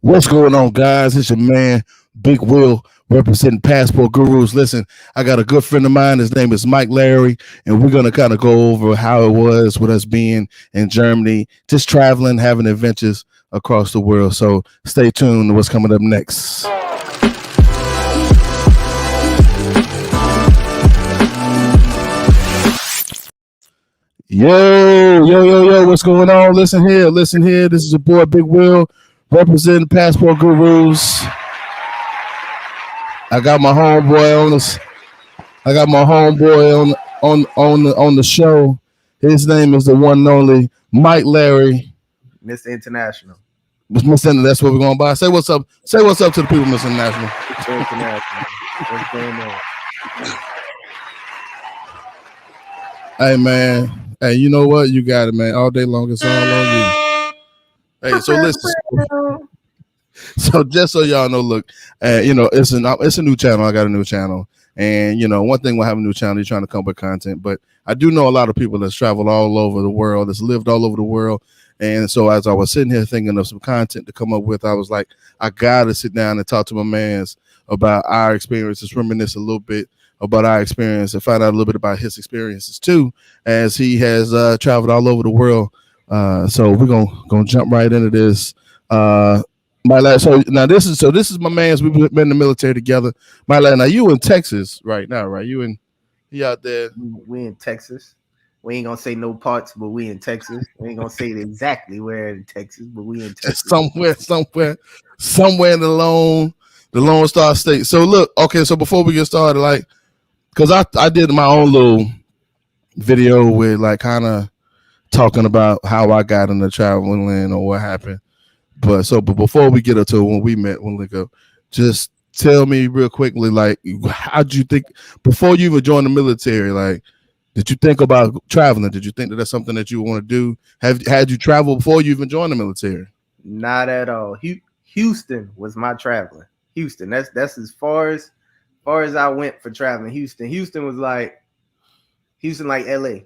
What's going on, guys? It's your man, Big Will, representing Passport Gurus. Listen, I got a good friend of mine. His name is Mike Larry, and we're going to kind of go over how it was with us being in Germany, just traveling, having adventures across the world. So stay tuned to what's coming up next. Yo, what's going on? Listen here. This is your boy, Big Will, representing Passport Gurus. I got my homeboy on this. I got my homeboy on the show. His name is the one and only Mike Larry, Mr. International. Mr. That's what we're going by. Say what's up. Say what's up to the people, Mr. International. Mr. International. What's going on? Hey man. Hey, you know what? You got it, man. All day long, it's all on you. Hey, so listen. So just so y'all know, look, it's a new channel. I got a new channel, and one thing we'll have a new channel. You're trying to come up with content, but I do know a lot of people that's traveled all over the world, that's lived all over the world, and so as I was sitting here thinking of some content to come up with, I was like, I gotta sit down and talk to my mans about our experiences, reminisce a little bit about our experience, and find out a little bit about his experiences too, as he has traveled all over the world. So we're gonna jump right into this. My lad, so this is my man's. We've been in the military together. My lad, now you in Texas right now, right? You out there? We in Texas. We ain't gonna say no parts, but we in Texas. We ain't gonna say exactly where in Texas, but we in Texas. somewhere in the Lone Star State. So look, okay. So before we get started, like, cause I did my own little video with like kind of talking about how I got into traveling or what happened. But before we get into when we met, just tell me real quickly, like, how'd you think before you even joined the military? Like, did you think about traveling? Did you think that that's something that you want to do? Had you traveled before you even joined the military? Not at all. Houston was my traveling. Houston. That's as far as I went for traveling. Houston was like LA.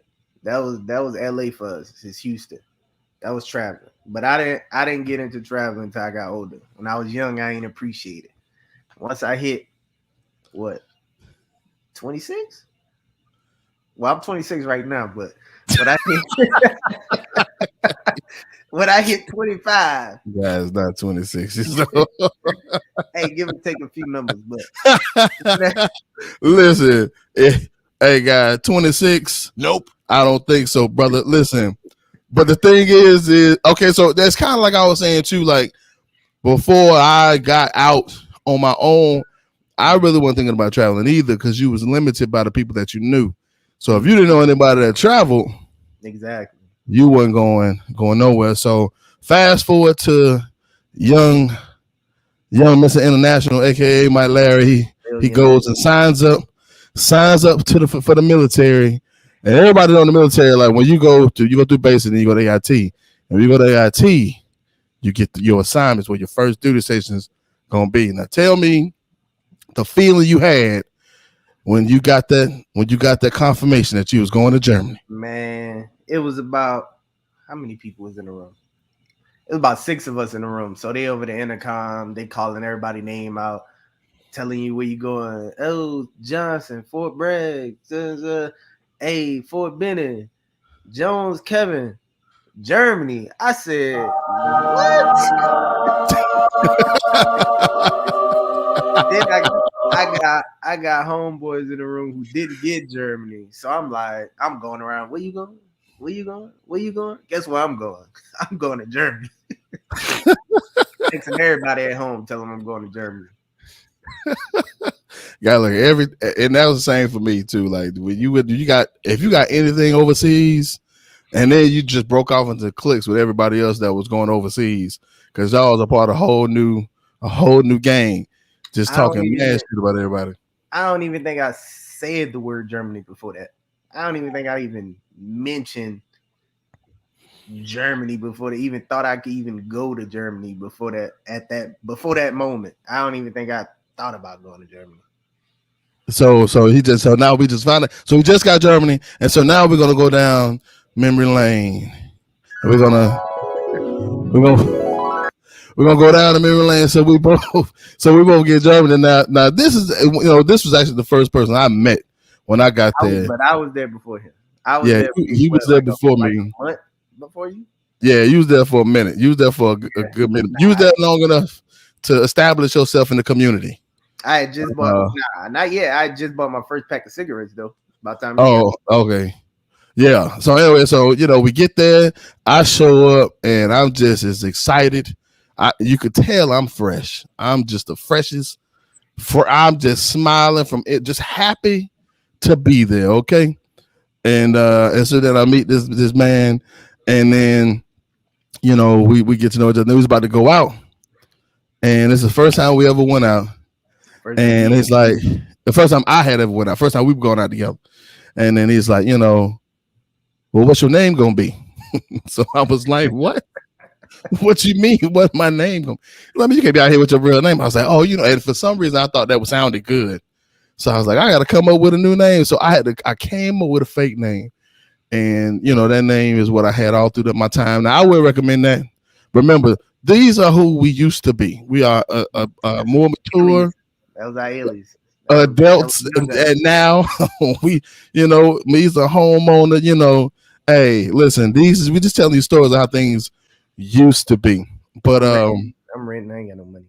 That was LA for us. It's Houston. That was traveling. But I didn't get into traveling until I got older. When I was young, I didn't appreciate it. Once I hit 26? Well, I'm 26 right now, but when I hit 25. Yeah, it's not 26. So. Hey, give and take a few numbers, but listen, hey guys, 26. Nope, I don't think so, brother. Listen. But the thing is okay, so that's kind of like I was saying too, like before I got out on my own, I really wasn't thinking about traveling either because you was limited by the people that you knew. So if you didn't know anybody that traveled, exactly, you wasn't going nowhere. So fast forward to young Mr. International, aka Mike Larry, he goes and signs up for the military. And everybody know in the military, like when you go through basic and you go to AIT. And when you go to AIT, you get your assignments where your first duty station is gonna be. Now tell me the feeling you had when you got that confirmation that you was going to Germany. Man, it was about how many people was in the room? It was about 6 of us in the room. So they over the intercom, they calling everybody name out, telling you where you going. Oh, Johnson, Fort Bragg, hey, Fort Benning, Jones, Kevin, Germany. I said, what? Then I got homeboys in the room who didn't get Germany. So I'm like, I'm going around. Where you going? Where you going? Where you going? Guess where I'm going? I'm going to Germany. Texting everybody at home, telling them I'm going to Germany. Got like and that was the same for me too. Like when if you got anything overseas, and then you just broke off into cliques with everybody else that was going overseas because y'all was a part of a whole new gang, just talking mad shit about everybody. I don't even think I said the word Germany before that. I don't even think I even mentioned Germany before they even thought I could even go to Germany before that moment. I don't even think I thought about going to Germany. So now we just found it. So we just got Germany, and so now we're gonna go down memory lane. We're gonna We're gonna go down to memory lane. So we both get German. And now this is this was actually the first person I met when I got there. But I was there before him. I was Yeah, there. he was there before me. A month before you. Yeah, you was there for a minute. You was there for a good minute. You was there long enough to establish yourself in the community. I had just bought. Not yet. I just bought my first pack of cigarettes though. About time. Okay. Yeah. So anyway, we get there. I show up, and I'm just as excited. You could tell I'm fresh. I'm just the freshest. I'm just smiling from it, just happy to be there. Okay. And so then I meet this man, and then we get to know each other. We was about to go out, and it's the first time we ever went out. And it's like the first time I had ever went out. First time we've gone out together. And then he's like, well, what's your name gonna be? So I was like, what? What you mean? What's my name gonna be? I mean, you can't be out here with your real name. I was like, oh, and for some reason I thought that sounded good. So I was like, I gotta come up with a new name. So I came up with a fake name. And that name is what I had all through my time. Now I would recommend that. Remember, these are who we used to be. We are more mature. That was our alias. Adults, and now me's a homeowner. Hey, listen, we just telling you stories of how things used to be. But I'm renting. I ain't got no money.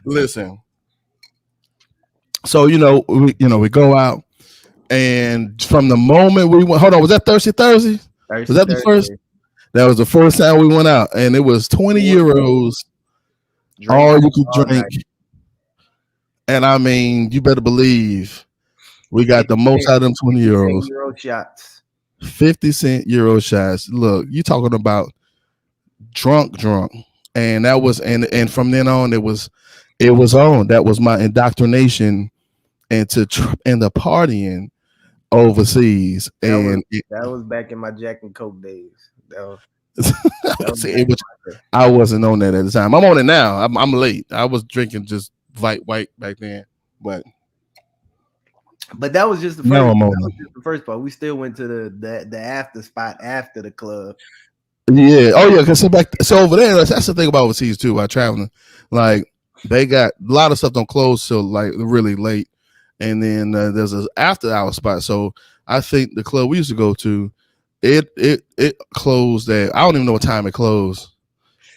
Listen, so we go out, and from the moment we went, hold on, was that Thursday? Was that the first? That was the first time we went out, and it was 20 euros. All you could drink. And I mean, you better believe we got the most out of them 20 euros. Euro shots. 50-cent euro shots. Look, you talking about drunk. And that was and from then on it was on. That was my indoctrination into the partying overseas. That was back in my Jack and Coke days. I wasn't on that at the time. I'm on it now. I'm late. I was drinking just white back then, but that was just the first part. We still went to the after spot after the club. Yeah. Oh yeah. Cause so over there, that's the thing about overseas too. While traveling, like they got a lot of stuff don't close till like really late, and then there's an after hour spot. So I think the club we used to go to, it closed at, I don't even know what time it closed.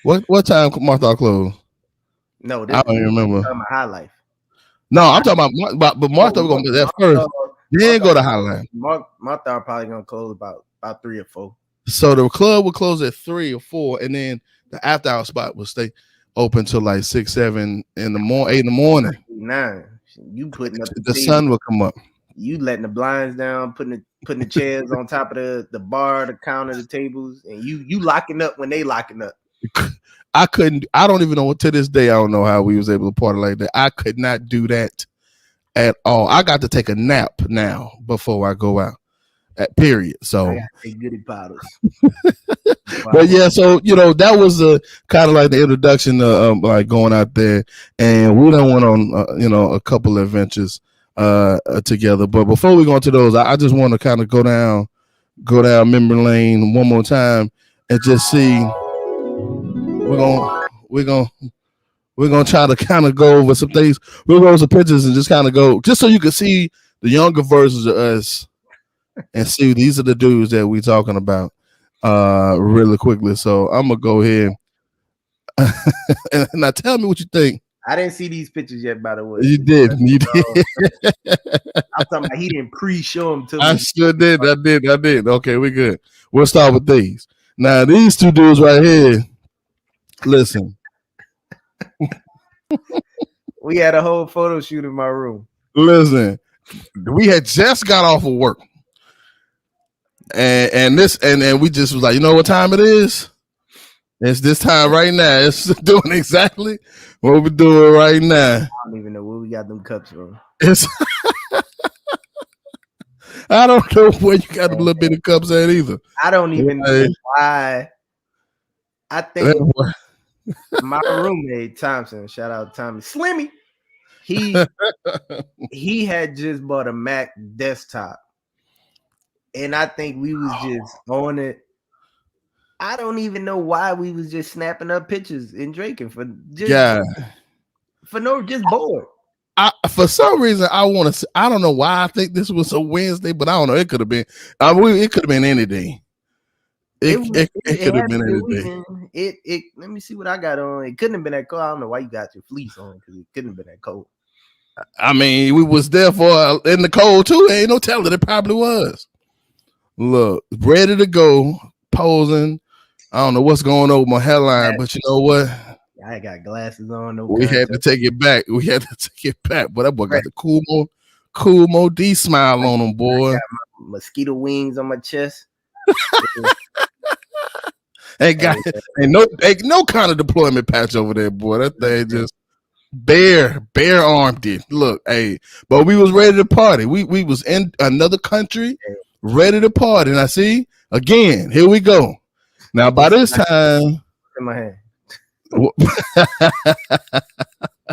What time Martha closed? No, I don't even remember. High Life. No, I'm talking about but Martha was gonna be there first. Then go to High Life. Martha probably gonna close about 3 or 4. So the club would close at 3 or 4, and then the after hour spot would stay open till like 6, 7 in the morning, 8 in the morning. 9. You putting up the sun will come up. You letting the blinds down, putting the chairs on top of the bar, the counter, the tables, and you locking up when they locking up. I don't even know, to this day I don't know how we was able to party like that. I could not do that at all. I got to take a nap now before I go out. Period. So I gotta take goody powders. But yeah, so that was kind of like the introduction to like going out there, and we done went on a couple of adventures together. But before we go into those, I just want to kind of go down memory lane one more time and just see. We're gonna try to kind of go over some things. We'll go over some pictures and just kind of go, just so you can see the younger versions of us and see these are the dudes that we talking about really quickly. So I'm gonna go ahead and now tell me what you think. I didn't see these pictures yet, by the way. You did. I'm talking about he didn't pre-show them to me. I sure did. I did. Okay, we good. We'll start with these. Now these two dudes right here. Listen. We had a whole photo shoot in my room. Listen, we had just got off of work. And we just was like, you know what time it is? It's this time right now. It's doing exactly what we're doing right now. I don't even know where we got them cups from. I don't know where you got them little bitty cups at either. I don't even know why. I think my roommate Thompson, shout out Tommy Slimmy, he had just bought a Mac desktop, and I think we was just on it, I don't even know why we was just snapping up pictures and drinking for Yeah. just bored. For some reason, I want to. I don't know why I think this was a Wednesday, but I don't know. It could have been. It could have been any day. It could have had been to be a any day. weekend. It let me see what I got on. It couldn't have been that cold. I don't know why you got your fleece on because it couldn't have been that cold. I mean, we was there for in the cold too. Ain't no telling. It probably was. Look, ready to go, posing. I don't know what's going on with my hairline, but you know what? I ain't got glasses on. No, we had to take it back. We had to take it back. But that boy got the cool Mo D smile on him, boy. I got my mosquito wings on my chest. ain't no kind of deployment patch over there, boy. That thing just bare armed it. Look, hey, but we was ready to party. We was in another country, ready to party. And I see again, here we go. Now by this time, in my hand. I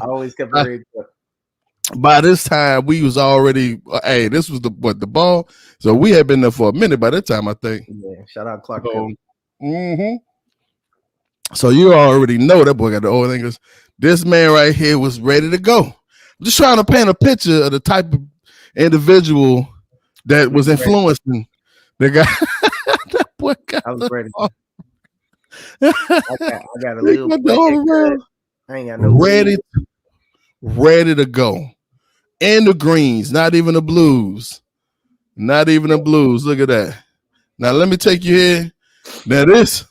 always kept it ready. By this time, we was already. Hey, this was the ball. So we had been there for a minute by that time, I think. Yeah, shout out Clark. So you already know that boy got the old English. This man right here was ready to go. I'm just trying to paint a picture of the type of individual that was influencing the guy. That boy got I was ready. I got a little I ain't got no ready to go. And the greens, not even the blues. Not even the blues. Look at that. Now let me take you here. Now this,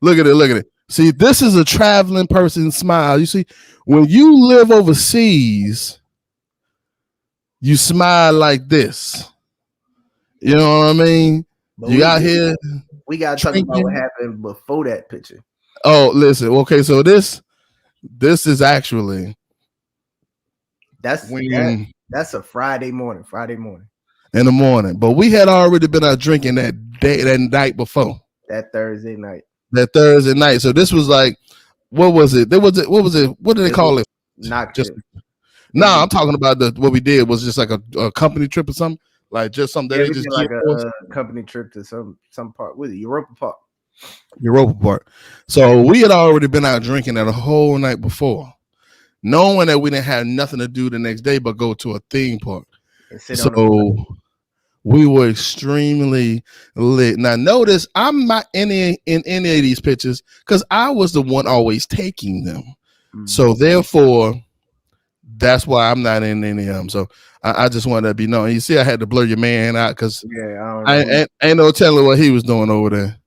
look at it. See, this is a traveling person's smile. You see, when you live overseas, you smile like this. You know what I mean? But you out here. We gotta talk about what happened before that picture. Oh, listen. Okay, so this is actually that's a Friday morning. In the morning. But we had already been out drinking that night before. That Thursday night. So this was like, what was it? What did they call it? Not I'm talking about what we did was just like a company trip or something. Like just something that they just like a company trip to some part with Europa Park. So we had already been out drinking that a whole night before, knowing that we didn't have nothing to do the next day but go to a theme park. So we were extremely lit. Now notice I'm not in any of these pictures because I was the one always taking them. Mm-hmm. So therefore, that's why I'm not in any of them. So I just wanted to be known. You see, I had to blur your man out because I ain't no telling what he was doing over there.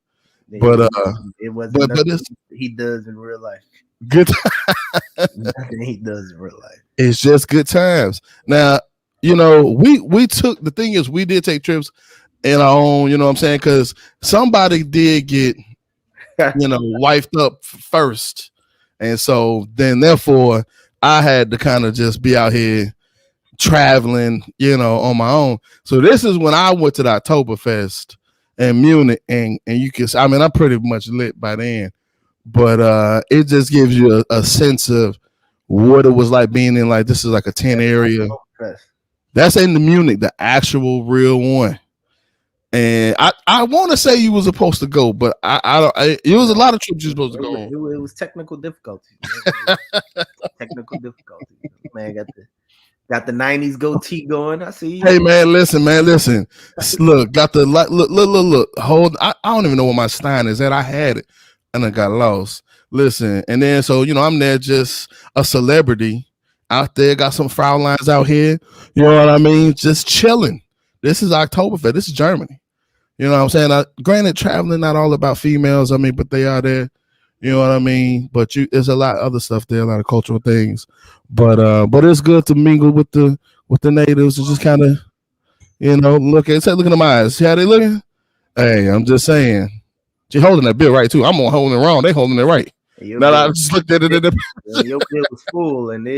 But it wasn't nothing he does in real life. Good. Nothing he does in real life. It's just good times. Now, you know, we took, the thing is we did take trips in our own, you know what I'm saying? Because somebody did get, wifed up first. And so then therefore I had to kind of just be out here traveling, on my own. So this is when I went to the Oktoberfest in Munich, and you can, I'm pretty much lit by then, but it just gives you a sense of what it was like being in, like, this is like a 10 area. That's in the Munich, the actual real one. And I want to say you was supposed to go, but it was a lot of trips you were supposed to go on. It was technical difficulties. Man, got the 90s goatee going. I see you. Hey man, listen. Look, got the look. Hold. I don't even know where my Stein is at. I had it and I got lost. Listen, and then so I'm there just a celebrity out there. Got some Fraulines out here. You know what I mean? Just chilling. This is Oktoberfest. This is Germany. You know what I'm saying? Granted, traveling not all about females. But they are there. You know what I mean? But there's a lot of other stuff there, a lot of cultural things. But it's good to mingle with the natives and just kind of, look at them eyes. See how they looking? Hey, I'm just saying. She holding that bill right too. I'm on holding it wrong. They holding it right. Now I just looked at it. Your bill was full, and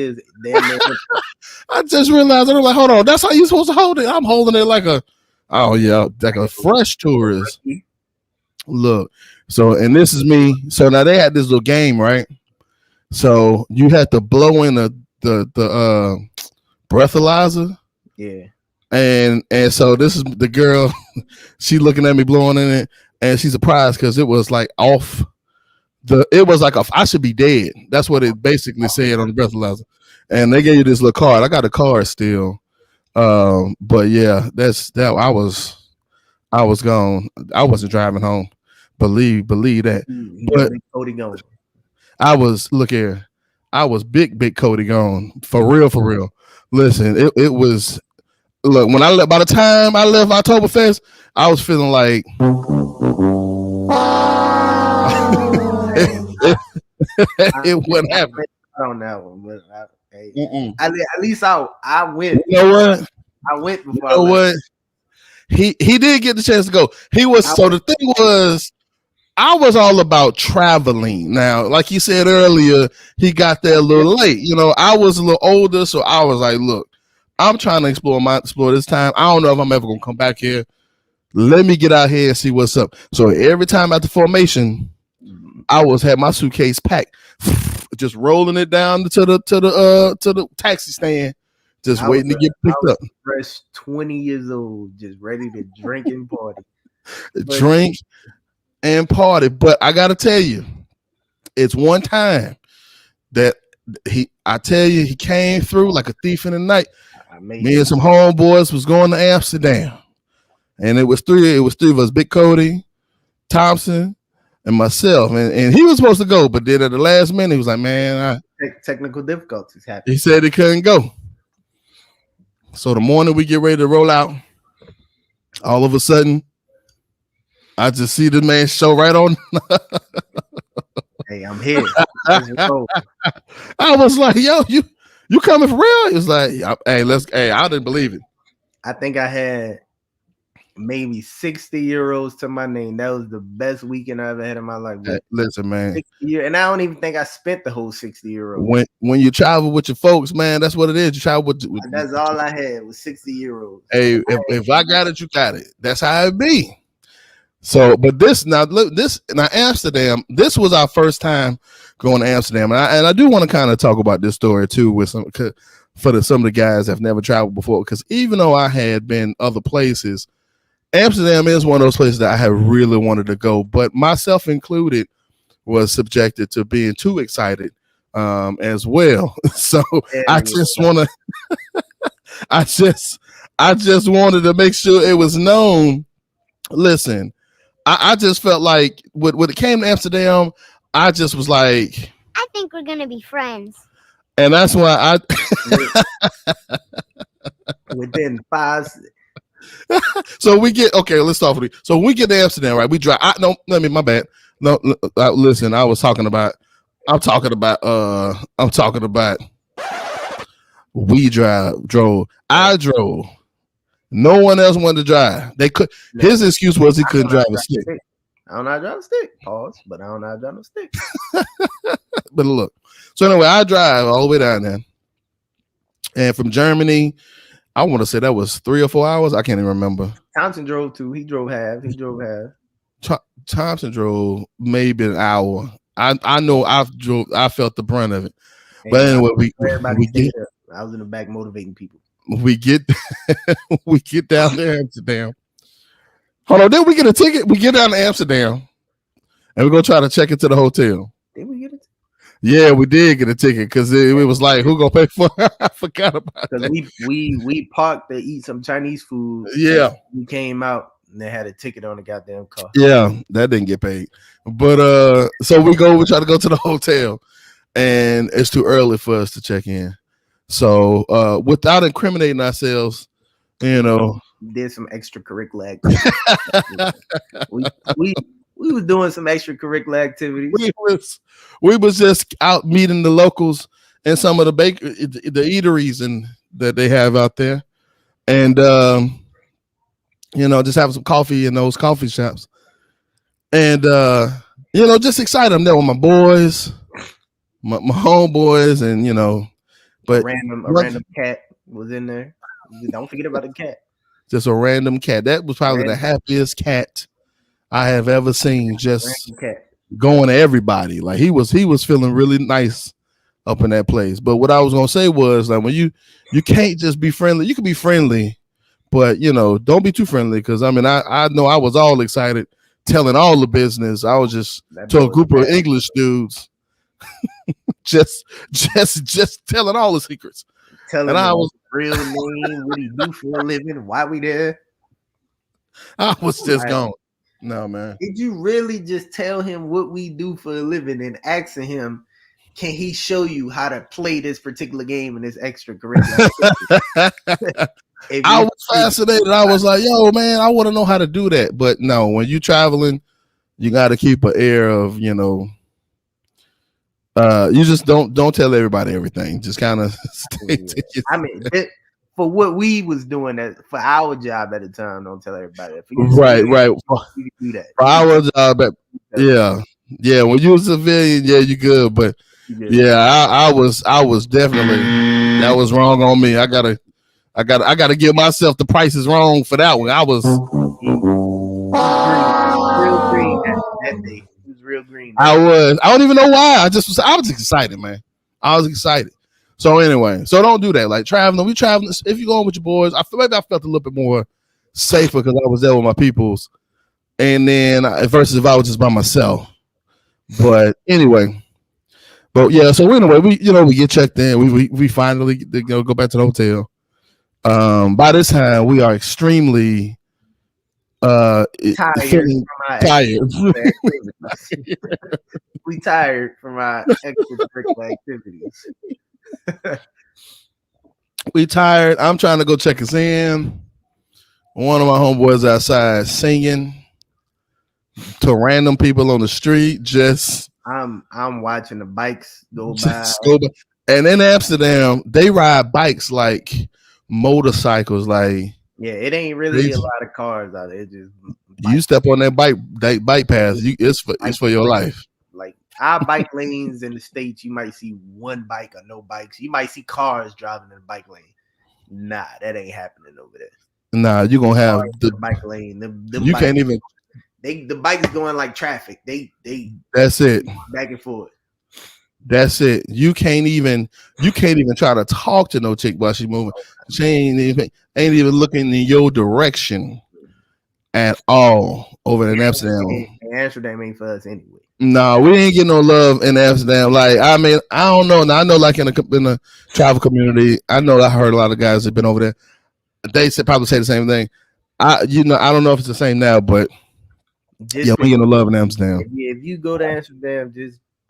I just realized. I'm like, hold on. That's how you supposed to hold it. I'm holding it like a fresh tourist. Look. So, and this is me. So now they had this little game, right? So you had to blow in the breathalyzer. Yeah. And so this is the girl. She looking at me blowing in it. and she's surprised because it was like off it was like I should be dead. That's what it basically said on the breathalyzer. And they gave you this little card. I got a card still. But yeah, that's that. I was gone. I wasn't driving home. Believe that. But Cody going. I was look here. I was big Cody gone for real. Listen, it was look when I left. By the time I left Oktoberfest, I was feeling like it wouldn't happen. On that one, but at least I went. You know what? I went before. You know what? He did get the chance to go. He was the thing was I was all about traveling. Now, like you said earlier, he got there a little late. You know, I was a little older, so I was like, look, I'm trying to explore this time. I don't know if I'm ever gonna come back here. Let me get out here and see what's up. So every time after formation, I had my suitcase packed, just rolling it down to the taxi stand, just waiting to get picked up. Fresh 20 years old, just ready to drink and party. Drink and party. But I gotta tell you, it's one time that he came through like a thief in the night. Me and some homeboys was going to Amsterdam, and it was three of us: Big Cody, Thompson, and myself. And he was supposed to go, but then at the last minute, he was like, "Man, technical difficulties happened." He said he couldn't go. So the morning we get ready to roll out, all of a sudden, I just see the man show right on. Hey, I'm here. I was like, "Yo, you coming for real?" It was like, "Hey, I didn't believe it." I think I had maybe 60 euros to my name. That was the best weekend I ever had in my life. Hey, listen, man. And I don't even think I spent the whole 60 euros. When you travel with your folks, man, that's what it is. You travel with that's all I had was 60 euros. Hey, if I got it, you got it. That's how it be. So, but now Amsterdam. This was our first time going to Amsterdam, and I do want to kind of talk about this story too with some of the guys that have never traveled before. Because even though I had been other places, Amsterdam is one of those places that I have really wanted to go, but myself included was subjected to being too excited as well. So I just want to, I just wanted to make sure it was known. Listen, I just felt like when it came to Amsterdam, I just was like, I think we're gonna be friends. And that's why within 5. So we get let's start with it. So when we get to Amsterdam, right? We drive. My bad. No, listen. I'm talking about. We drove. I drove. No one else wanted to drive. They could. His excuse was he couldn't drive a stick. I don't know how to drive a stick. Pause. But I don't know how to drive a stick. But look. So anyway, I drive all the way down there, and from Germany, I want to say that was 3 or 4 hours. I can't even remember. Thompson drove too. He drove half. Thompson drove maybe an hour. I know I felt the brunt of it. But anyway, we get. I was in the back motivating people. We get down there Amsterdam. Hold on, then we get a ticket. We get down to Amsterdam, and we're gonna try to check into the hotel. Did we get it? Yeah, we did get a ticket because it was like, who gonna pay for it? I forgot about that. We parked to eat some Chinese food. Yeah. We came out and they had a ticket on the goddamn car. Yeah, that didn't get paid. But so we try to go to the hotel, and it's too early for us to check in. So without incriminating ourselves, did some extracurricular activities. we was doing some extracurricular activities. We was just out meeting the locals and some of the the eateries and that they have out there, and just having some coffee in those coffee shops, and just excited. I'm there with my boys, my homeboys, and but a random cat was in there. Don't forget about the cat. Just a random cat. That was probably the happiest cat I have ever seen. Just going to everybody. Like he was feeling really nice up in that place. But what I was gonna say was like when you can't just be friendly. You can be friendly, but don't be too friendly because I know I was all excited telling all the business. I was just That to a boy was group of bad. English dudes, just telling all the secrets. And Telling I them was real name, what he do for a living, why we there. I was just Like, gone. No, man. did you really just tell him what we do for a living and asking him, can he show you how to play this particular game in this extracurricular activity? If I you was fascinated. I was like, yo, man, I want to know how to do that. But no, when you traveling, you got to keep an air of, you just don't tell everybody everything. Just kind of stay to I mean, for what we was doing that for our job at the time, don't tell everybody that. For you right, civilians, right. you can do that. For our job, yeah, yeah. When you was a civilian, yeah, you good. But yeah, I was definitely that was wrong on me. I gotta give myself the prices wrong for that one. I was real green that day. He was real green. I don't even know why. I was excited, man. I was excited. So anyway, so don't do that. Like traveling, we traveling. If you're going with your boys, maybe I felt a little bit more safer because I was there with my peoples. And then versus if I was just by myself. But anyway, yeah. So anyway, we get checked in. We finally go back to the hotel. By this time we are extremely feeling tired. We tired from our extracurricular activities. We tired. I'm trying to go check us in. One of my homeboys outside singing to random people on the street. I'm watching the bikes go by. And in Amsterdam, they ride bikes like motorcycles. Like yeah, it ain't really a lot of cars out there. It's just you step on that bike path, it's for your life. Like our bike lanes in the States, you might see one bike or no bikes. You might see cars driving in the bike lane. Nah, that ain't happening over there. Nah, you're gonna have the bike lane. You can't even. The bike is going like traffic. They. That's it. Back and forth. That's it. You can't even try to talk to no chick while she's moving. She ain't even looking in your direction at all over in Amsterdam. Amsterdam ain't for us anyway. No, we ain't getting no love in Amsterdam. Like, I mean, I don't know. Now, I know, like in the travel community, I know I heard a lot of guys that have been over there. They probably say the same thing. I don't know if it's the same now, but we get no love in Amsterdam. If you go to Amsterdam,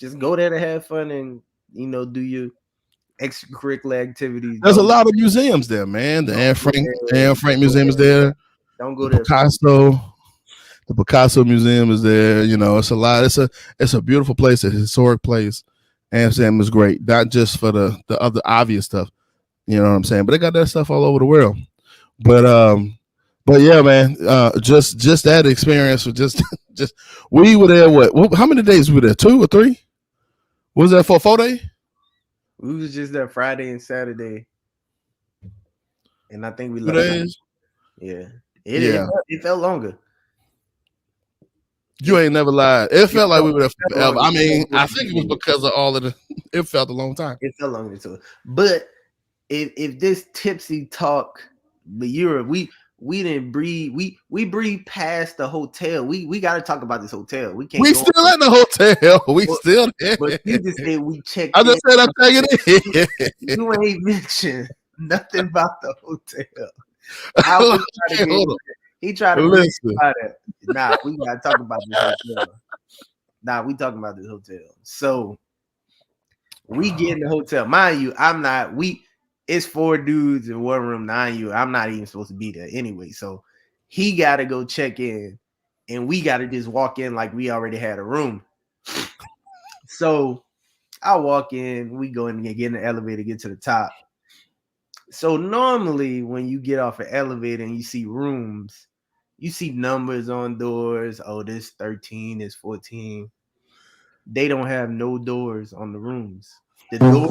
just go there to have fun and do your extracurricular activities. There's a lot of museums there, man. The Anne Frank Museum is there. Don't go there. The Picasso Museum is there. It's a lot. It's a beautiful place, a historic place. Amsterdam is great, not just for the other obvious stuff. You know what I'm saying? But they got that stuff all over the world. But yeah, man. Just that experience was just we were there. What? How many days were we there? 2 or 3? What was that for? 4 days? We was just there Friday and Saturday, and I think we 2 days. Yeah, it felt longer. You ain't never lied. It felt like we were there forever. I mean, I think it was because of all of the. It felt a long time. It felt longer too. But if this tipsy talk, but we didn't breathe. We breathe past the hotel. We got to talk about this hotel. We can't. We still at the hotel. We still there. But you just said we checked. I just said I'm taking it. You ain't mentioned nothing about the hotel. He tried to listen. Nah, we gotta talk about this hotel. We talking about this hotel. So we get in the hotel. Mind you, it's 4 dudes in one room, 9 you. I'm not even supposed to be there anyway. So he gotta go check in, and we gotta just walk in like we already had a room. So I walk in, we go in and get in the elevator, get to the top. So normally when you get off an elevator and you see rooms, you see numbers on doors. Oh, this 13, this 14. They don't have no doors on the rooms. The doors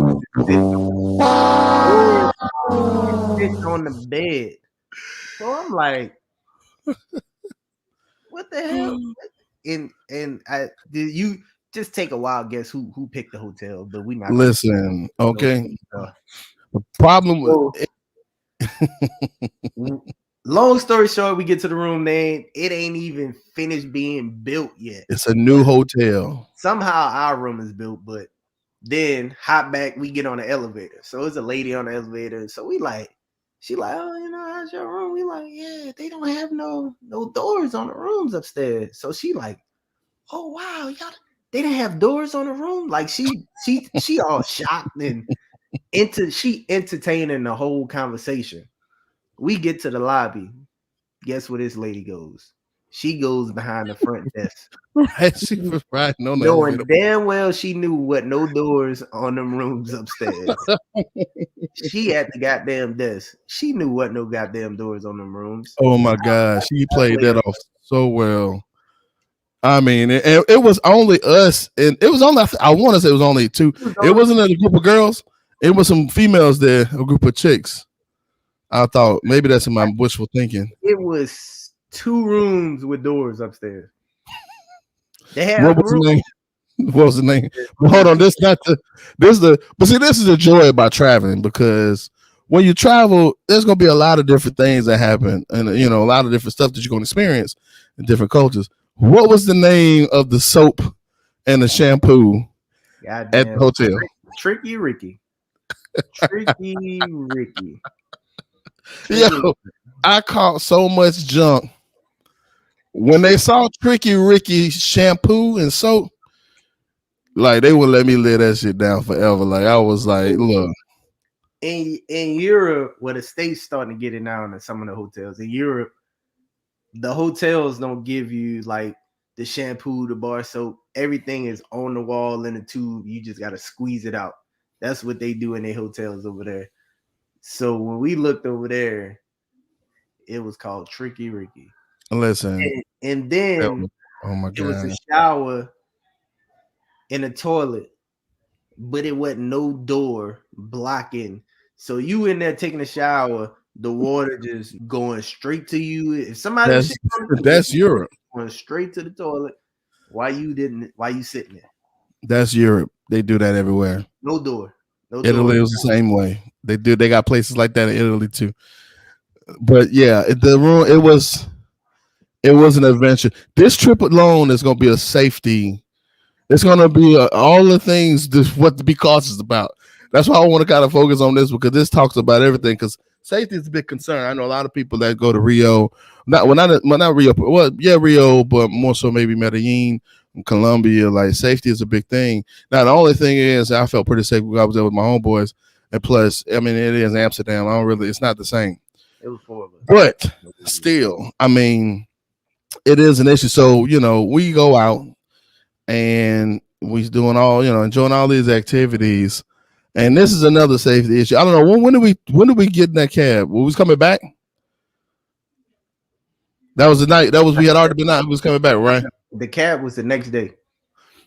sit on the bed. So I'm like, what the hell? And did you just take a wild guess who picked the hotel? But we not listen. Okay. The problem with Long story short, we get to the room. It ain't even finished being built yet. It's a new hotel. Somehow our room is built, but then hop back, we get on the elevator. So it's a lady on the elevator. So we like, she like, oh, how's your room? We like, yeah, they don't have no doors on the rooms upstairs. So she like, oh wow, y'all, they didn't have doors on the room. Like she all shocked and she entertaining the whole conversation. We get to the lobby. Guess where this lady goes? She goes behind the front desk. She was riding on the Knowing elevator. damn well she knew what no doors on them rooms upstairs. She at the goddamn desk. She knew what no goddamn doors on them rooms. Oh my God, she played that off so well. I mean, it was only us, and it was only, I want to say it was only two. It wasn't a group of girls. It was some females there, a group of chicks. I thought maybe that's my wishful thinking. It was 2 rooms with doors upstairs. They had What was the name? What was the name? Well, hold on, but see, this is the joy about traveling, because when you travel, there's gonna be a lot of different things that happen, and a lot of different stuff that you're gonna experience in different cultures. What was the name of the soap and the shampoo at the hotel? Tricky Ricky. Tricky Ricky. Yo, I caught so much junk when they saw Tricky Ricky shampoo and soap. Like, they would let me lay that shit down forever. Like, I was like, look. In Europe, where the states starting to get it now in some of the hotels. In Europe, the hotels don't give you like the shampoo, the bar soap. Everything is on the wall in a tube. You just got to squeeze it out. That's what they do in their hotels over there. So when we looked over there, it was called Tricky Ricky. Listen. And then oh my God, it was a shower in a toilet, but it wasn't no door blocking. So you in there taking a shower, the water just going straight to you. If somebody that's Europe, going straight to the toilet. Why you sitting there? That's Europe. They do that everywhere. No door. Italy was the same way. They got places like that in Italy too. But yeah, the room, it was an adventure. This trip alone is going to be a safety. It's going to be all the things what to be cautious about. That's why I want to kind of focus on this, because this talks about everything. Because safety is a big concern. I know a lot of people that go to Rio, not Rio, Rio, but more so maybe Medellin, Colombia. Like, safety is a big thing. Now the only thing is, I felt pretty safe when I was there with my homeboys, and plus, I mean, it is Amsterdam. It's not the same. It was 4 of us, but still, I mean, it is an issue. So we go out and we doing all enjoying all these activities. And this is another safety issue. I don't know, when did we get in that cab? We was coming back. That was the night. We had already been out. We was coming back, right? The cab was the next day.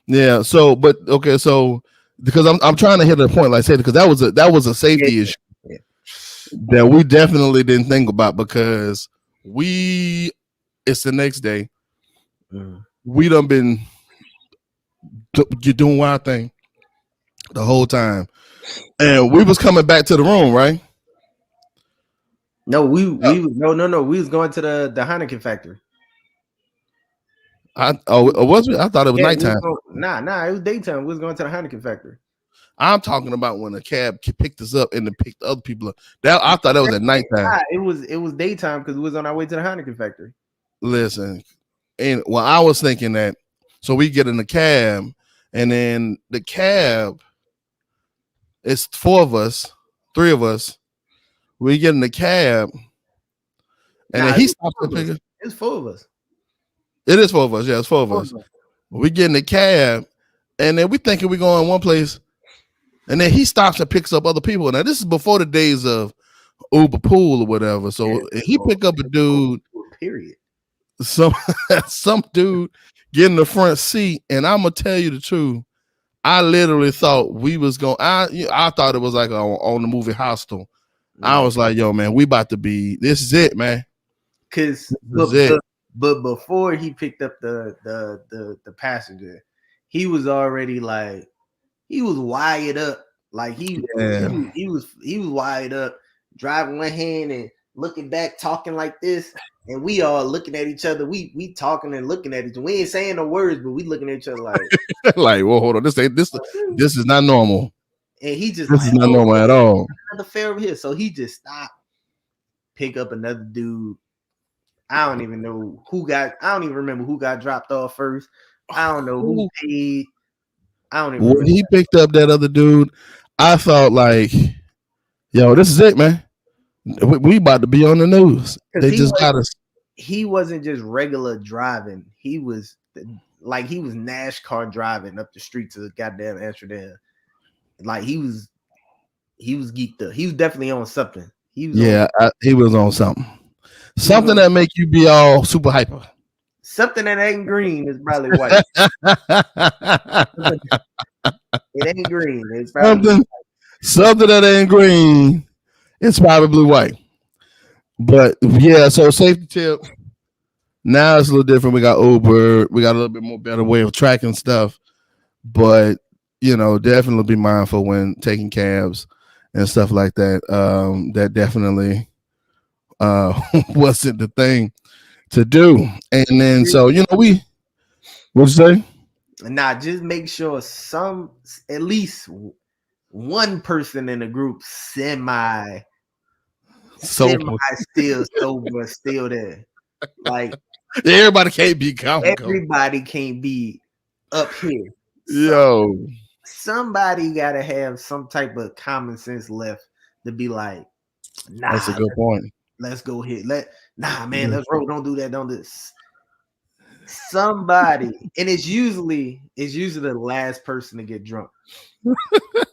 Yeah. So, but okay. So, because I'm trying to hit a point, like I said, because that was a safety issue that we definitely didn't think about, because it's the next day. We done been doing wild thing the whole time. And we was coming back to the room, right? No, we was going to the Heineken factory. Was it? I thought it was nighttime. Nah, it was daytime. We was going to the Heineken factory. I'm talking about when the cab picked us up and then picked other people up. I thought that was at nighttime. Nah, it was daytime, because we was on our way to the Heineken factory. Listen, and I was thinking that, so we get in the cab, and then the cab, it's 4 of us, 3 of us. We get in the cab, and then he stops to pick us. It's 4 of us. It is 4 of us. Yeah, it's 4 of us. We get in the cab, and then we thinking we going one place, and then he stops and picks up other people. Now this is before the days of Uber Pool or whatever. So he pick up a dude. Period. Some dude get in the front seat, and I'm gonna tell you the truth. I literally thought we was going. I thought it was like on the movie Hostel. I was like, yo, man, we about to be. This is it, man. But before he picked up the passenger, he was already like, he was wired up. Like he was wired up, driving one hand and looking back, talking like this, and we all looking at each other. We talking and looking at each other. We ain't saying no words, but we looking at each other like, like, well, hold on, this is not normal. and he just This like, is not oh, normal at all. another fair over here. So he just stopped, pick up another dude. I don't even remember who got dropped off first. I don't know who paid. I don't even When remember. he picked up that other dude, I thought like, yo, this is it, man. We about to be on the news. They just got us. He wasn't just regular driving. He was NASCAR driving up the street to goddamn Amsterdam. Like he was geeked up. He was definitely on something. He was on something. Something that make you be all super hyper. Something that ain't green is probably white. It ain't green. It's probably something that ain't green. It's probably white. But yeah, so safety tip. Now it's a little different. We got Uber. We got a little bit more better way of tracking stuff. But definitely be mindful when taking cabs and stuff like that. That definitely wasn't the thing to do. And then so what'd you say? Nah, just make sure at least one person in the group semi still sober, still there. Like everybody can't be calm. Everybody can't be up here. Yo, somebody gotta have some type of common sense left to be like, nah, that's a good point. Let's go hit. Man, let's roll. Don't do that. Don't do this. Somebody, and it's usually the last person to get drunk.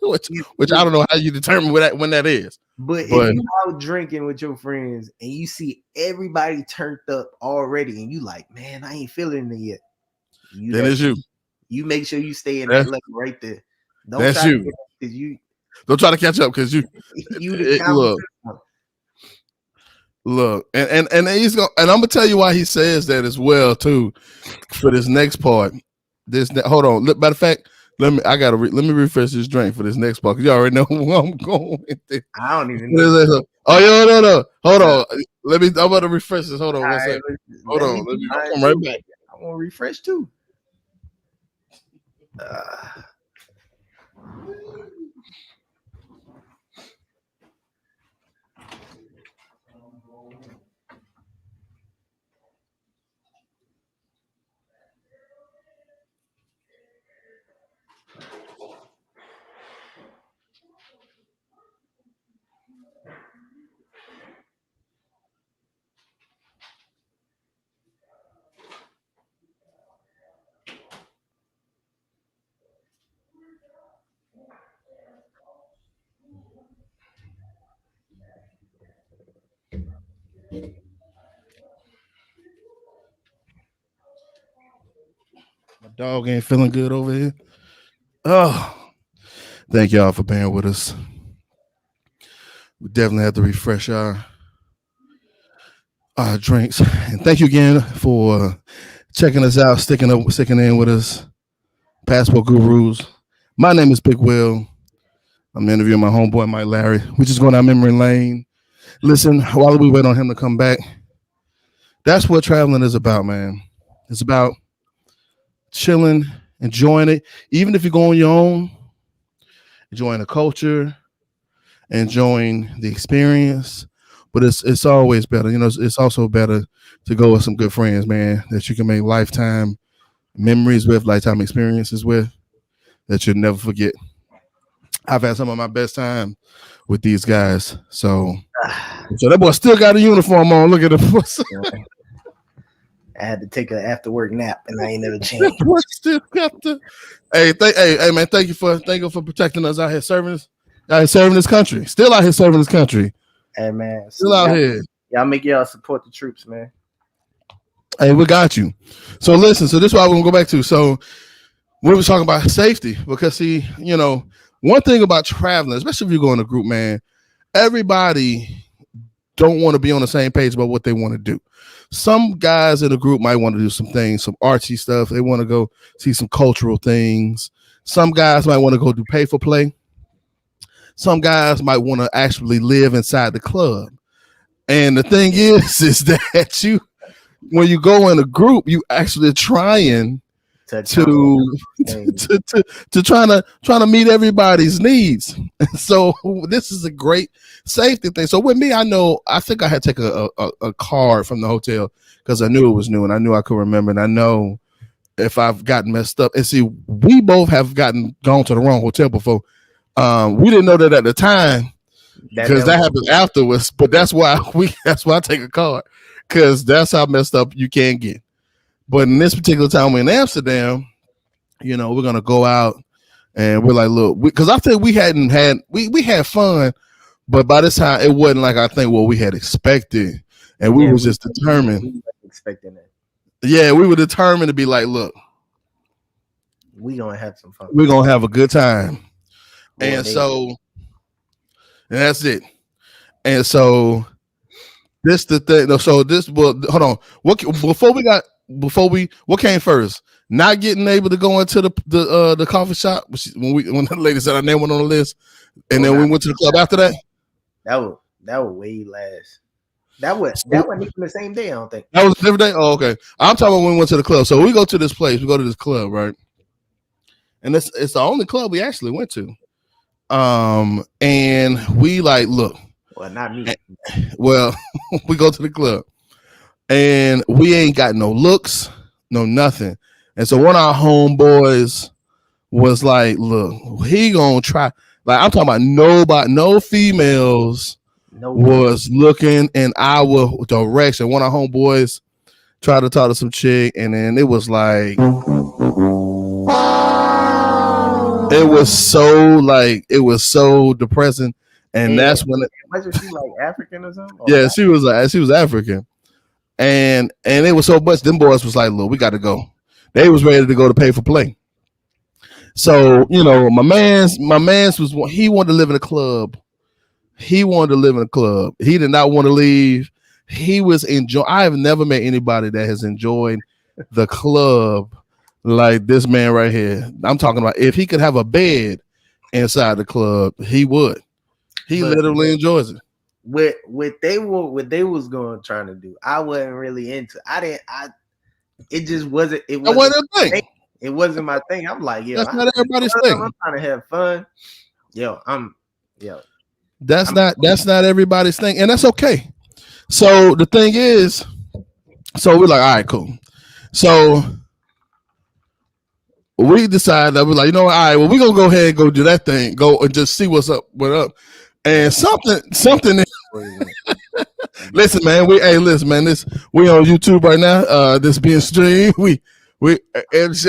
which I don't know how you determine when that is. But if you out drinking with your friends and you see everybody turned up already, and you like, man, I ain't feeling it yet. Then it's you. You make sure you stay in that level right there. That's you. Don't try to catch up because you look, and he's going, and I'm gonna tell you why he says that as well too. For this next part, hold on. Matter of fact, let me refresh this drink for this next part because you already know where I'm going with this. I don't even know. Oh no, hold on. I'm about to refresh this. Hold on, one second. Hold on, I'll come right back. I want to refresh too. My dog ain't feeling good over here. Oh, thank y'all for bearing with us. We definitely have to refresh our drinks. And thank you again for checking us out, sticking in with us. Passport Gurus. My name is Big Will. I'm interviewing my homeboy Mike Larry. We're just going down memory lane. Listen, while we wait on him to come back, that's what traveling is about, man. It's about chilling, enjoying it, even if you go on your own, enjoying the culture, enjoying the experience. But it's always better, it's also better to go with some good friends, man, that you can make lifetime memories with, lifetime experiences with, that you'll never forget. I've had some of my best time with these guys. So that boy still got a uniform on. Look at him. I had to take an after work nap, and I ain't never changed. Still got the. Hey, man! Thank you for protecting us out here, serving this country. Still out here serving this country. Hey, man! Still out here. Y'all make y'all support the troops, man. Hey, we got you. So listen. So this is what we're gonna go back to. So we were talking about safety because one thing about traveling, especially if you go in a group, man, everybody don't want to be on the same page about what they want to do. Some guys in the group might want to do some things, some artsy stuff. They want to go see some cultural things. Some guys might want to go do pay for play. Some guys might want to actually live inside the club. And the thing is that you when you go in a group, you actually trying To to things. to trying to meet everybody's needs. So this is a great safety thing. So with me, I think I had to take a card from the hotel because I knew it was new and I knew I could remember and I know if I've gotten messed up. And see, we both have gone to the wrong hotel before. We didn't know that at the time because that happened afterwards. But that's why I take a card because that's how messed up you can get. But in this particular time, we're in Amsterdam. We're gonna go out and we're like, look, because I think we had fun, but by this time it wasn't like I think what we had expected, and we was just determined. We weren't expecting it. Yeah, we were determined to be like, look, we gonna have some fun. We're gonna have a good time, and that's it. And so this the thing. So this will hold on. What came first? Not getting able to go into the coffee shop when the lady said our name went on the list, and then we went to the club after that. That was way last. That wasn't even the same day. I don't think that was a different day. Oh, okay. I'm talking about when we went to the club. So we go to this place. We go to this club, right? And it's the only club we actually went to. And we like look. Well, not me. Well, we go to the club, and we ain't got no looks, no nothing. And so one of our homeboys was like, look, he gonna try. Like I'm talking about no females was looking in our direction. One of our homeboys tried to talk to some chick, and then it was like it was so depressing. And that's when wasn't she like African or something? Yeah, she was African. And it was so much, them boys was like, look, we gotta go. They was ready to go to pay for play. So, my man's he wanted to live in a club. He wanted to live in a club. He did not want to leave. He was enjoying. I have never met anybody that has enjoyed the club like this man right here. I'm talking about if he could have a bed inside the club, he would. He literally enjoys it. What they was going trying to do, I wasn't really into. It just wasn't. It wasn't a thing. It wasn't my thing. I'm like, yo, that's not everybody's thing. I'm trying to have fun. That's not everybody's thing, and that's okay. So the thing is, so we're like, all right, cool. So we decided that we're like, all right, well, we're gonna go ahead and go do that thing, go and just see what's up, and something. Listen, man, we on YouTube right now. This being streamed. It's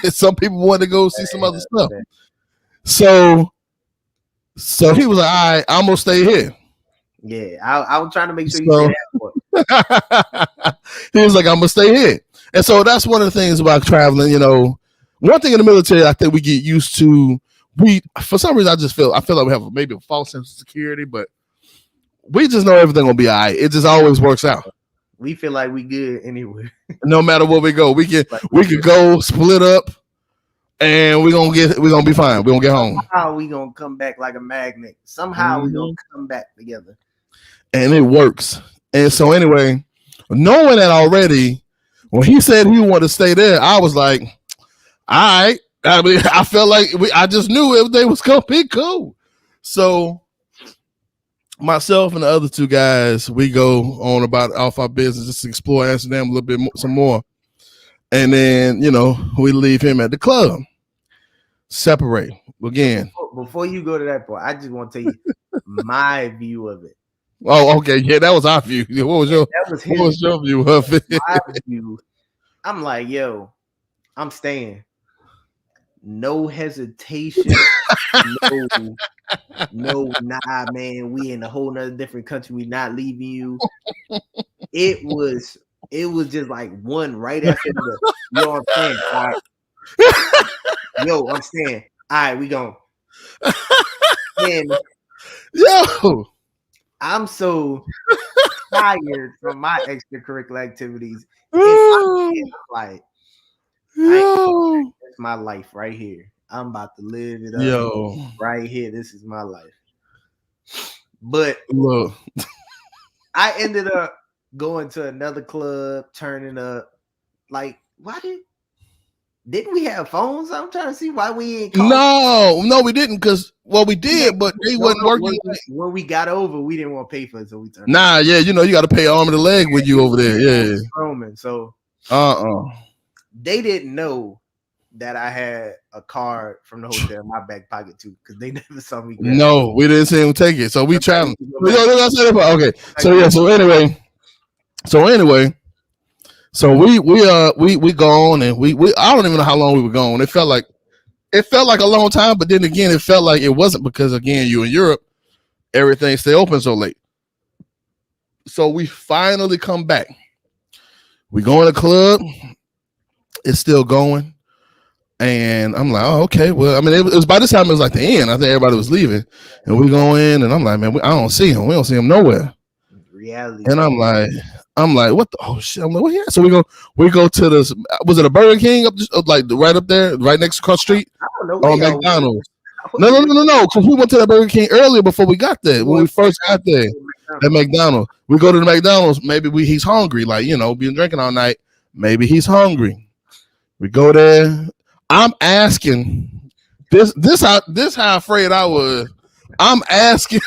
just some people want to go see some other stuff. So he was like, all right, I'm gonna stay here. Yeah, I was trying to make sure you stay at He was like, I'm gonna stay here. And so that's one of the things about traveling. One thing in the military, I think we get used to. For some reason, I feel like we have maybe a false sense of security, but we just know everything will be all right. It just always works out. We feel like we good anywhere. No matter where we go, we could go split up, and we're gonna be fine. We're gonna get home. Somehow we gonna come back like a magnet. Somehow we gonna come back together. And it works. And so anyway, knowing that already, when he said he wanted to stay there, I was like, all right. I mean, I felt like I just knew everything was gonna be cool. So myself and the other two guys, we go on off our business, just explore Amsterdam a little bit some more. And then, we leave him at the club. Separate again. Before you go to that point, I just want to tell you my view of it. Oh, okay. Yeah, that was our view. What was your view of it? My view. I'm like, yo, I'm staying. No hesitation. No, nah, man. We in a whole nother different country. We not leaving you. It was just like one right after the. Yo, I'm staying. All right. Yo, I'm staying. All right, we going. Yo, I'm so tired from my extracurricular activities. Like, it's my life right here. I'm about to live it up. Right here. This is my life. But look, I ended up going to another club, turning up. Like, didn't we have phones? I'm trying to see why we ain't called. No, we didn't. Because we did, but they wasn't working. When we got over, we didn't want to pay for it, so we turned. Nah, yeah, you got to pay arm and a leg with you over there. Yeah, Roman. So they didn't know that I had a card from the hotel in my back pocket too, because they never saw me. No, we didn't see him take it, so we traveled. Okay, so anyway, so we gone, and we I don't even know how long we were gone. It felt like a long time, but then again, it felt like it wasn't, because again, you in Europe, everything stay open so late. So we finally come back. We go in the club. It's still going. And I'm like, oh, okay. Well, I mean, it was by this time, it was like the end. I think everybody was leaving. And we go in, and I'm like, man, I don't see him. We don't see him nowhere. Reality. And I'm like, what the shit? I'm like, well, yeah. So we go to this. Was it a Burger King up like right up there, right next across the street? I don't know. On McDonald's. No. Because we went to that Burger King earlier before we got there. When we first got there at McDonald's, we go to the McDonald's. Maybe he's hungry. Like, been drinking all night. Maybe he's hungry. We go there. I'm asking this how afraid I was. I'm asking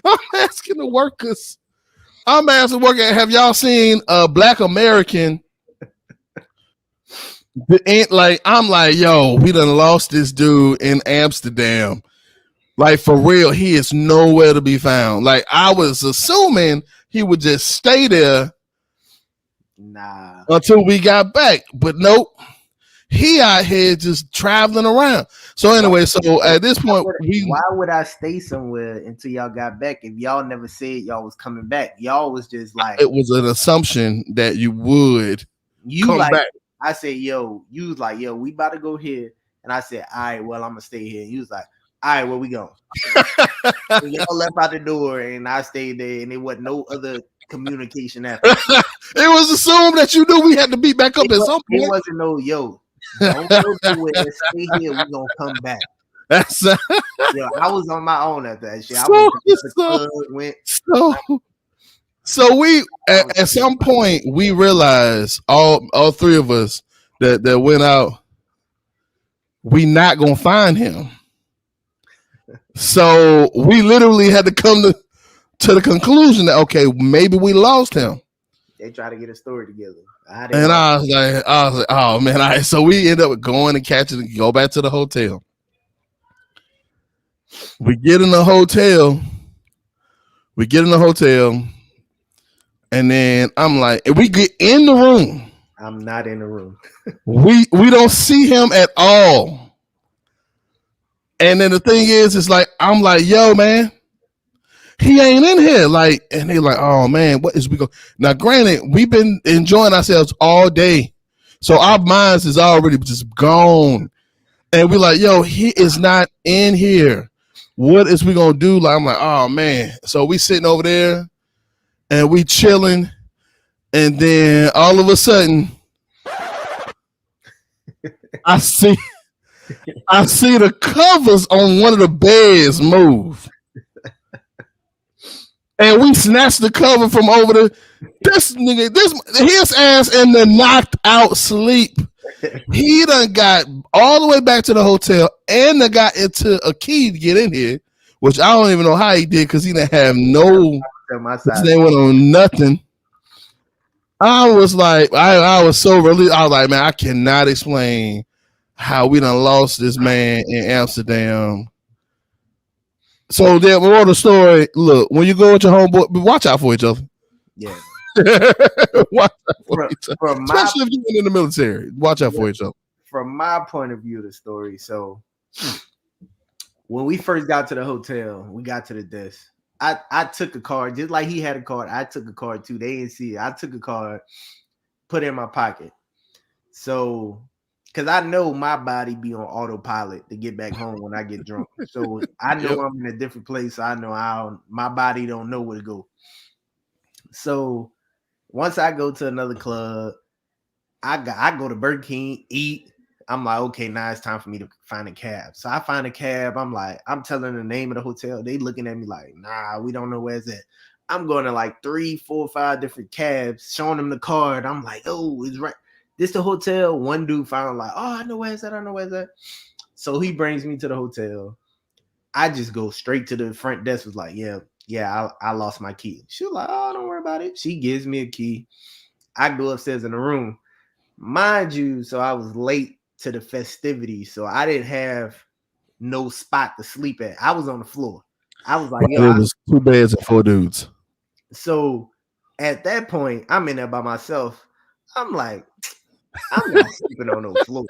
the workers. I'm asking workers, have y'all seen a Black American? I'm like, yo, we done lost this dude in Amsterdam. Like, for real, he is nowhere to be found. Like, I was assuming he would just stay there until we got back. But nope. He out here just traveling around. So anyway, so at this point, why would I stay somewhere until y'all got back if y'all never said y'all was coming back? Y'all was just like, it was an assumption that you would come back. I said, yo, you was like, yo, we about to go here, and I said, all right, well, I'm gonna stay here. And you was like, all right, where we going? Y'all left out the door, and I stayed there, and there wasn't no other communication after. It was assumed that you knew we had to be back up at some point. It wasn't no, yo, don't go nowhere, stay here, we gonna come back. That's I was on my own after that shit. So we at some point we realized, all three of us that went out, we not gonna find him. So we literally had to come to the conclusion that, okay, maybe we lost him. They try to get a story together. And I was like, oh man, all right. So we end up going and catching and go back to the hotel. We get in the hotel. And then I'm like, and we get in the room. I'm not in the room. we don't see him at all. And then the thing is, it's like, I'm like, yo, man, he ain't in here. Like, and they like, oh man, what is we go? Now, granted, we've been enjoying ourselves all day, so our minds is already just gone. And we're like, yo, he is not in here. What is we gonna do? Like, I'm like, oh man. So we sitting over there and we chilling, and then all of a sudden, I see the covers on one of the beds move. And we snatched the cover from over this nigga, his ass in the knocked out sleep. He done got all the way back to the hotel and done got into a key to get in here, which I don't even know how he did, because he didn't have no, they went on nothing. I was like, I was so relieved. I was like, man, I cannot explain how we done lost this man in Amsterdam. So then, more of the story. Look, when you go with your homeboy, watch out for each other. Yeah, watch out for each other. Especially if you're in the military, watch out for each other. From my point of view, the story. So when we first got to the hotel, we got to the desk. I took a card, just like he had a card. I took a card too. They didn't see it. I took a card, put it in my pocket. So, because I know my body be on autopilot to get back home when I get drunk. So I know I'm in a different place. So I know my body don't know where to go. So once I go to another club, I go to Burger King, eat. I'm like, okay, now it's time for me to find a cab. So I find a cab. I'm like, I'm telling the name of the hotel. They looking at me like, nah, we don't know where's it. I'm going to like 3, 4, 5 different cabs, showing them the card. I'm like, oh, it's right. This the hotel. One dude found like, oh, I know where's that. I know where's that. So he brings me to the hotel. I just go straight to the front desk. Was like, yeah, I lost my key. She was like, oh, don't worry about it. She gives me a key. I go upstairs in the room. Mind you, so I was late to the festivities, so I didn't have no spot to sleep at. I was on the floor. I was like, it was 2 beds and 4 dudes. So at that point, I'm in there by myself. I'm like, I'm not sleeping on no floor.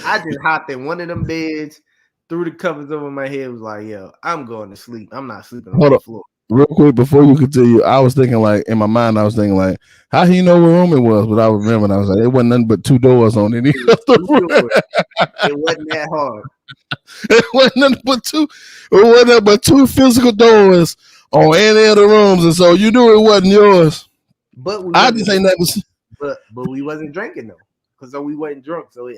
I just hopped in one of them beds, threw the covers over my head, was like, yo, I'm going to sleep. I'm not sleeping on the floor. Real quick, before you continue, I was thinking like, in my mind, I was thinking like, how do you know what room it was? But I remember, I was like, it wasn't nothing but 2 doors on any other room. It wasn't that hard. It wasn't nothing but 2. It wasn't nothing but 2 physical doors on any of the rooms, and so you knew it wasn't yours. But I just ain't never. But we wasn't drinking though, because we wasn't drunk. So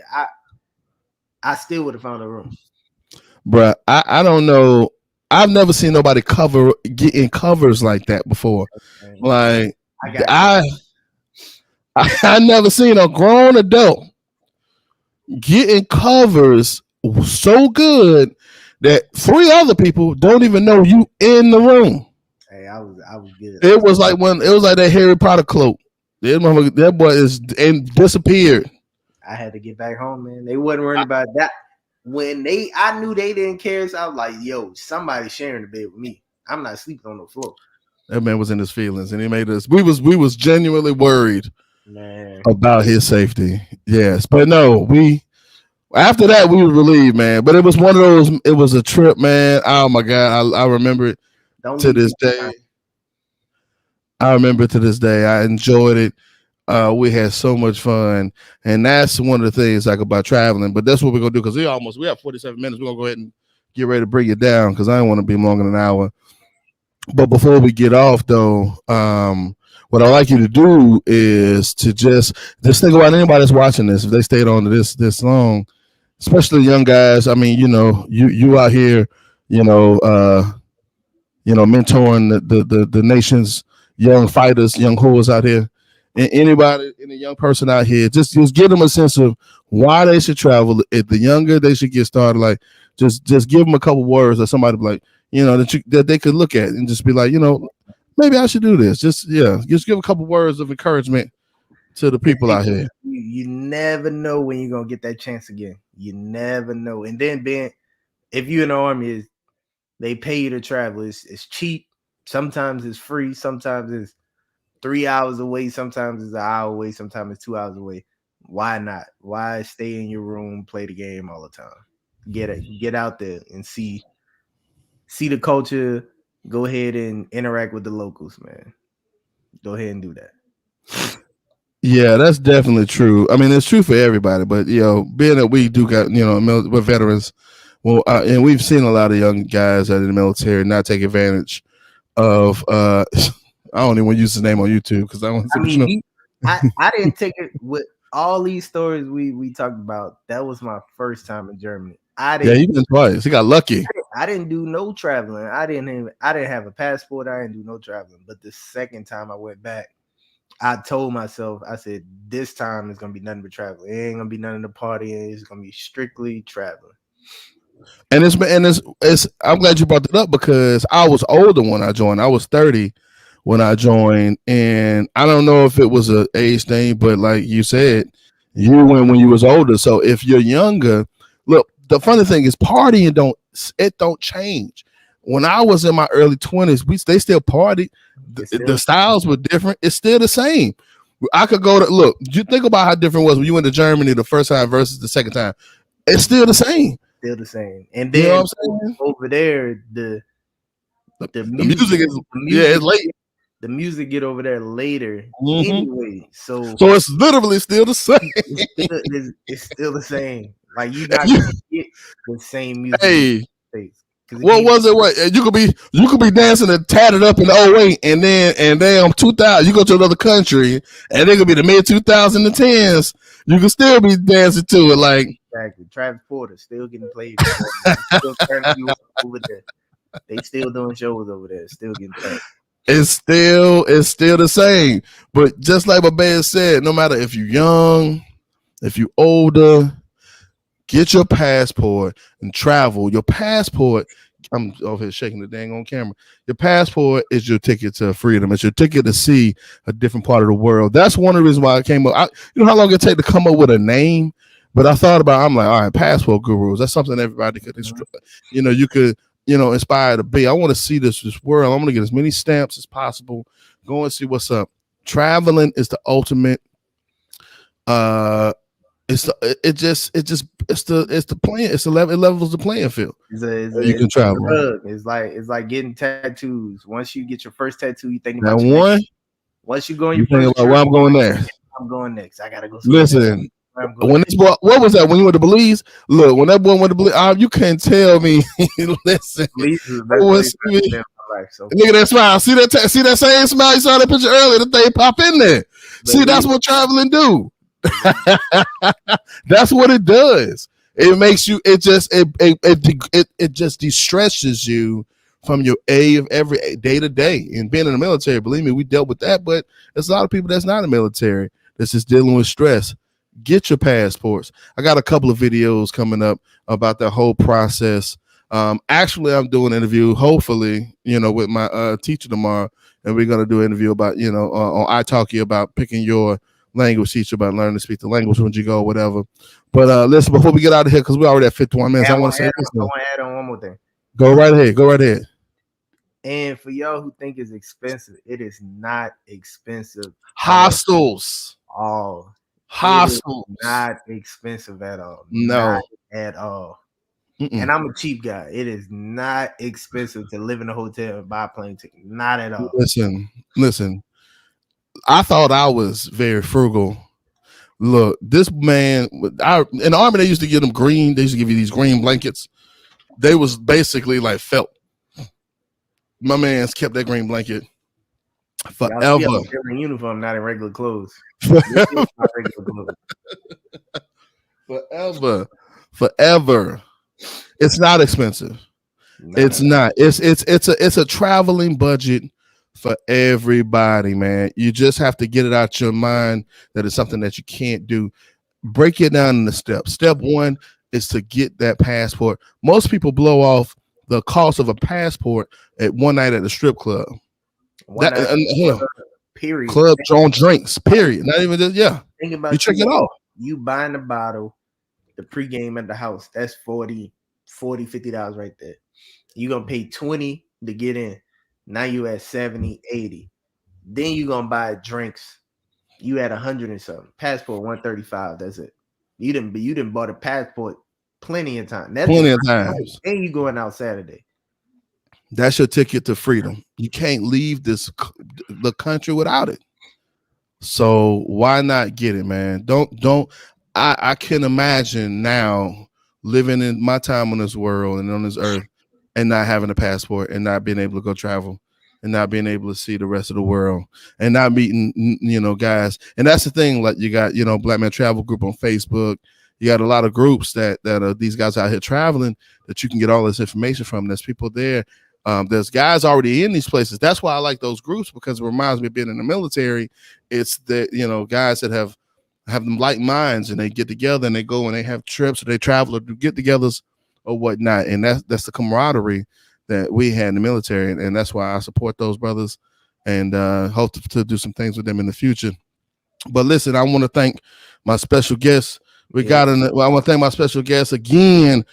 I still would have found a room. Bruh, I don't know. I've never seen nobody getting covers like that before. Like I never seen a grown adult getting covers so good that 3 other people don't even know you in the room. Hey, I was good. It was like that Harry Potter cloak. That boy is and disappeared. I had to get back home, man. They wasn't worried about that. When I knew they didn't care, so I was like, yo, somebody sharing the bed with me. I'm not sleeping on the floor. That man was in his feelings, and he made us. We was genuinely worried, man, about his safety. Yes, but no, after that we were relieved, man. But it was one of those. It was a trip, man. Oh my god, I remember it to this day. I remember to this day. I enjoyed it. We had so much fun, and that's one of the things like about traveling. But that's what we're gonna do because we have 47 minutes. We're gonna go ahead and get ready to bring it down because I don't want to be longer than an hour. But before we get off, though, what I'd like you to do is to just think about anybody that's watching this. If they stayed on this long, especially young guys. I mean, you out here, mentoring the nation's young fighters, young whores out here. And anybody, any young person out here, just give them a sense of why they should travel. If the younger they should get started, like just give them a couple words or somebody like, that they could look at and just be like, maybe I should do this. Just give a couple words of encouragement to the people out here. You never know when you're gonna get that chance again. You never know. And then if you're in the army, they pay you to travel. It's cheap. Sometimes it's free. Sometimes it's 3 hours away, sometimes it's an hour away, sometimes it's 2 hours away. Why not? Why stay in your room, play the game all the time? Get out there and see the culture. Go ahead and interact with the locals, man. Go ahead and do that. Yeah, that's definitely true. I mean, it's true for everybody, but being that we do got we're veterans, well, and we've seen a lot of young guys out in the military not take advantage of I don't even want to use his name on YouTube because I want to. I didn't take it with all these stories we talked about. That was my first time in Germany. You've been twice. He got lucky. I didn't do no traveling. I didn't have a passport. I didn't do no traveling. But the second time I went back, I told myself, I said, this time it's gonna be nothing but traveling. It ain't gonna be nothing to partying. It's gonna be strictly traveling. And it's I'm glad you brought that up because I was older when I joined. I was 30 when I joined, and I don't know if it was an age thing, but like you said, you went when you was older. So if you're younger, look, the funny thing is partying don't change. When I was in my early 20s, they still partied. The styles were different. It's still the same. I could go to look. You think about how different it was when you went to Germany the first time versus the second time. It's still the same. Still the same. And then over there, the music is it's late. The music get over there later anyway. So it's literally still the same. It's still the same. Like you not gonna get the same music. Hey, what was it? What you could be dancing and tatted up in 08 and then 2000 you go to another country and they could be the mid 2010s You can still be dancing to it. Like Exactly. Travis Porter still getting played. Still turning you up over there. They still doing shows over there. Still getting paid. it's still the same. But just like my man said, no matter if you're young, if you're older, get your passport and travel. Your passport, I'm over here shaking the dang on camera. Your passport is your ticket to freedom. It's your ticket to see a different part of the world. That's one of the reasons why I came up. You know how long it take to come up with a name? But I thought about, I'm like, all right, passport gurus. That's something everybody could, you could, inspire to be. I want to see this world. I'm going to get as many stamps as possible. Go and see what's up. Traveling is the ultimate. It's the playing. It levels the playing field. You can travel. It's like getting tattoos. Once you get your first tattoo, you think about that one. Once you go on your first trip, I'm going there. I'm going next. I gotta go. Listen, when this boy, what was that? When you went to Belize? Look, when that boy went to Belize, you can't tell me. Listen, nigga, that smile. See that same smile you saw that picture earlier. The thing pop in there. See, that's what traveling do. That's what it does. It makes you. It just de-stresses you from your of every day to day. And being in the military, believe me, we dealt with that. But there's a lot of people that's not in the military that's just dealing with stress. Get your passports. I got a couple of videos coming up about that whole process. Actually, I'm doing an interview, hopefully, with my teacher tomorrow, and we're gonna do an interview about, on iTalki about picking your language teacher, about learning to speak the language when you go, whatever. But listen, before we get out of here, because we're already at 51 minutes, I want to add on one more thing. Go right ahead. And for y'all who think it's expensive, it is not expensive. Hostels. Hostels. Not expensive at all. No. Not at all. And I'm a cheap guy. It is not expensive to live in a hotel and buy a plane ticket. Not at all. Listen. I thought I was very frugal. Look, this man, in the Army, they used to give them green. They used to give you these green blankets. They was basically like felt. My man's kept that green blanket forever. In uniform, not in regular clothes. Forever. It's not expensive. It's not. It's a traveling budget for everybody, man. You just have to get it out your mind that it's something that you can't do. Break it down into steps. Step one is to get that passport. Most people blow off the cost of a passport at one night at the strip club. Period. Club on drinks. Period. Not even just Think about you check it out. You buying the bottle, the pregame at the house. That's $50 right there. You're gonna pay $20 to get in. Now you at 70, 80. Then you're gonna buy drinks. You at 100 and something. Passport 135. That's it. You didn't bought a passport plenty of times. Plenty of times. And you going out Saturday. That's your ticket to freedom. You can't leave the country without it. So why not get it, man? I can imagine now living in my time on this world and on this earth and not having a passport and not being able to go travel and not being able to see the rest of the world and not meeting, guys. And that's the thing, like you got, Black Man Travel Group on Facebook. You got a lot of groups that are these guys out here traveling that you can get all this information from. There's people there. There's guys already in these places. That's why I like those groups, because it reminds me of being in the military. It's the, guys that have them like minds, and they get together and they go and they have trips or they travel or do get-togethers or whatnot. And that's the camaraderie that we had in the military. And that's why I support those brothers and hope to do some things with them in the future. But listen, I want to thank my special guests. I want to thank my special guest again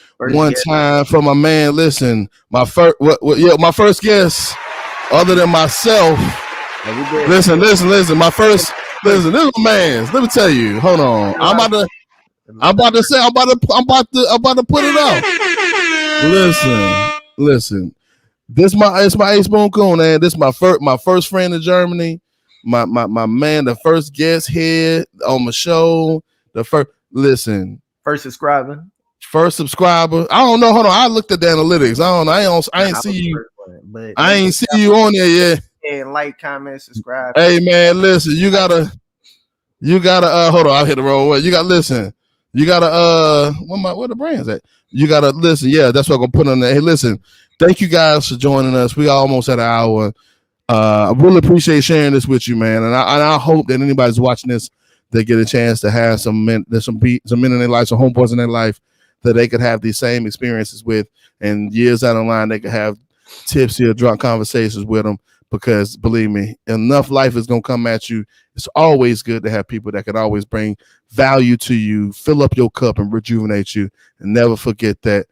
time for my man. Listen, my first guest, other than myself. Listen. My first. Listen, this is my man's. Let me tell you. Hold on. I'm about to put it up. Listen. It's my Ace Boon Coon, man. This is my first friend in Germany. My man, the first guest here on my show. First subscriber. I don't know. Hold on. I looked at the analytics. I ain't see you. I ain't see you on there yet. And like, comment, subscribe. Hey man, listen, you gotta You gotta hold on, I hit the wrong way. You gotta listen. You gotta where the brands at? You gotta listen. Yeah, that's what I'm gonna put on there. Hey, listen, thank you guys for joining us. We almost at an hour. I really appreciate sharing this with you, man. And I hope that anybody's watching this, they get a chance to have some men in their life, some homeboys in their life that they could have these same experiences with, and years down the line they could have tipsy or drunk conversations with them. Because believe me, enough life is gonna come at you. It's always good to have people that can always bring value to you, fill up your cup and rejuvenate you, and never forget that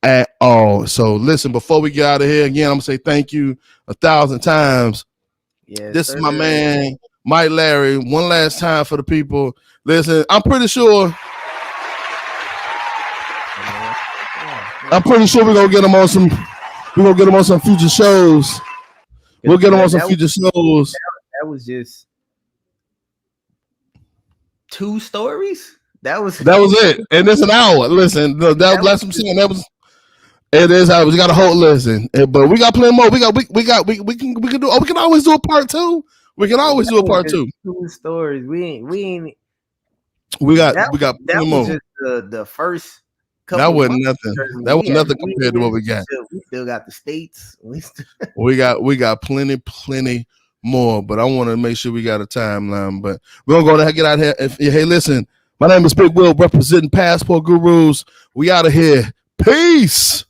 at all. So listen, before we get out of here, again, I'm gonna say thank you 1,000 times. Yes, This is my man, Mike Larry. One last time for the people. Listen, I'm pretty sure we're gonna get them on some. We're gonna get them on some future shows. We'll get them on some future shows. That was just 2 stories. That was it, and it's an hour. Listen, that's what I'm saying. That was. It is how we got a whole listen, but we got plenty more. We can do. Oh, we can always do a part 2. We can always do a part 2. 2 stories. We ain't. We got plenty more. Just the first. That wasn't nothing. That was nothing compared to what we got. We still got the states. We got plenty more. But I want to make sure we got a timeline. But we're gonna go get out here. Hey, listen, my name is Big Will, representing Passport Gurus. We out of here. Peace.